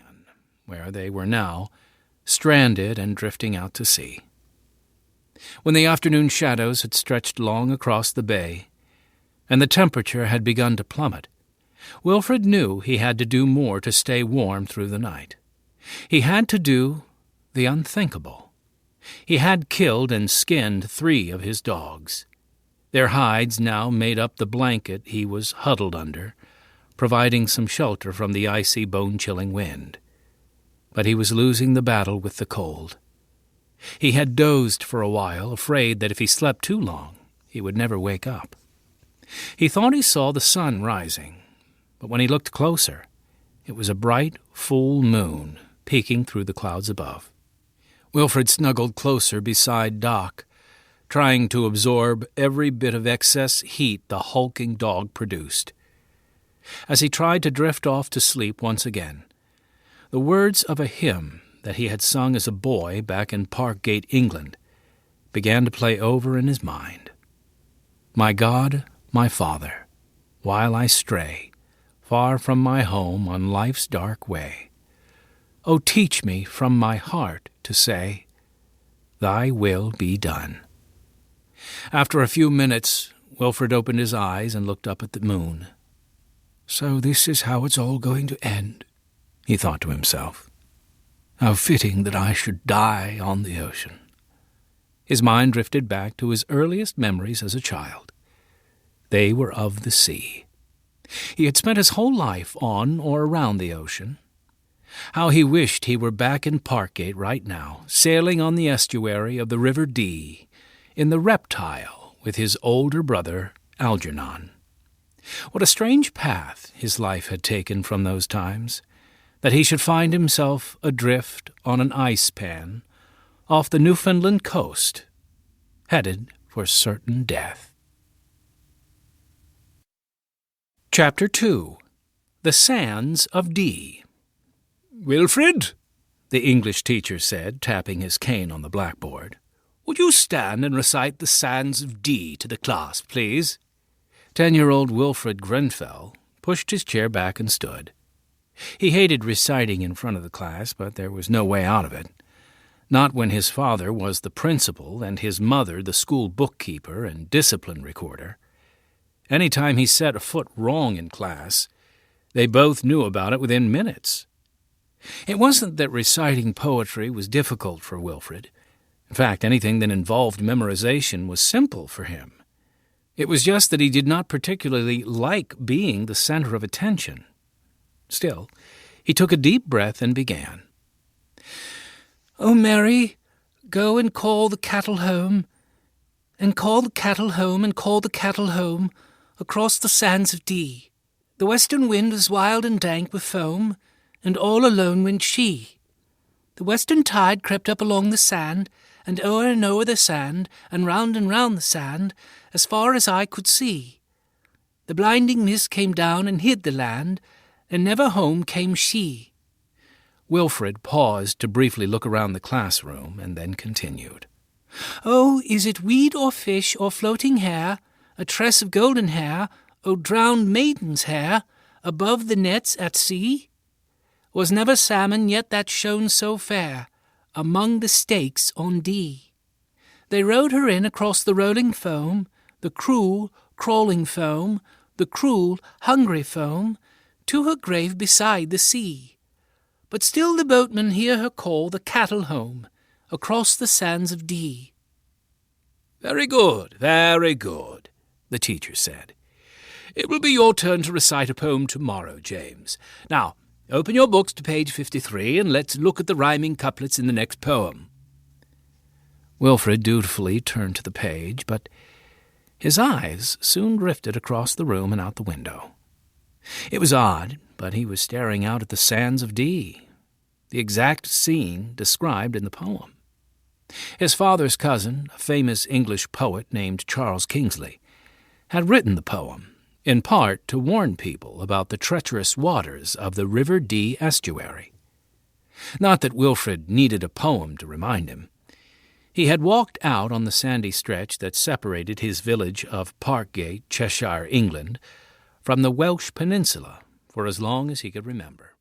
Japan, where they were now, stranded and drifting out to sea. When the afternoon shadows had stretched long across the bay, and the temperature had begun to plummet, Wilfred knew he had to do more to stay warm through the night. He had to do the unthinkable. He had killed and skinned 3 of his dogs. Their hides now made up the blanket he was huddled under, providing some shelter from the icy, bone-chilling wind. But he was losing the battle with the cold. He had dozed for a while, afraid that if he slept too long, he would never wake up. He thought he saw the sun rising, but when he looked closer, it was a bright, full moon peeking through the clouds above. Wilfred snuggled closer beside Doc, trying to absorb every bit of excess heat the hulking dog produced. As he tried to drift off to sleep once again, the words of a hymn that he had sung as a boy back in Parkgate, England, began to play over in his mind. My God, my Father, while I stray far from my home on life's dark way, O teach me from my heart to say, Thy will be done. After a few minutes, Wilfred opened his eyes and looked up at the moon. So this is how it's all going to end, he thought to himself. How fitting that I should die on the ocean. His mind drifted back to his earliest memories as a child. They were of the sea. He had spent his whole life on or around the ocean. How he wished he were back in Parkgate right now, sailing on the estuary of the River Dee, in the Reptile with his older brother, Algernon. What a strange path his life had taken from those times, that he should find himself adrift on an ice pan off the Newfoundland coast, headed for certain death. Chapter 2. The Sands of Dee. Wilfred, the English teacher said, tapping his cane on the blackboard, would you stand and recite the Sands of Dee to the class, please? 10-year-old Wilfred Grenfell pushed his chair back and stood. He hated reciting in front of the class, but there was no way out of it. Not when his father was the principal and his mother the school bookkeeper and discipline recorder. Any time he set a foot wrong in class, they both knew about it within minutes. It wasn't that reciting poetry was difficult for Wilfred. In fact, anything that involved memorization was simple for him. It was just that he did not particularly like being the center of attention. Still, he took a deep breath and began. "O Mary, go and call the cattle home, and call the cattle home, and call the cattle home, across the sands of Dee. The western wind was wild and dank with foam, and all alone went she. The western tide crept up along the sand, and o'er the sand, and round the sand, as far as eye could see. The blinding mist came down and hid the land, and never home came she." Wilfred paused to briefly look around the classroom, and then continued. "Oh, is it weed or fish or floating hair, a tress of golden hair, O drowned maiden's hair, above the nets at sea? Was never salmon yet that shone so fair, among the stakes on Dee. They rowed her in across the rolling foam, the cruel, crawling foam, the cruel, hungry foam, to her grave beside the sea. But still the boatmen hear her call the cattle home, across the sands of Dee." "Very good, the teacher said. "It will be your turn to recite a poem tomorrow, James. Now, open your books to page 53, and let's look at the rhyming couplets in the next poem." Wilfred dutifully turned to the page, but his eyes soon drifted across the room and out the window. It was odd, but he was staring out at the sands of Dee, the exact scene described in the poem. His father's cousin, a famous English poet named Charles Kingsley, had written the poem, in part to warn people about the treacherous waters of the River Dee estuary. Not that Wilfred needed a poem to remind him. He had walked out on the sandy stretch that separated his village of Parkgate, Cheshire, England, from the Welsh peninsula for as long as he could remember.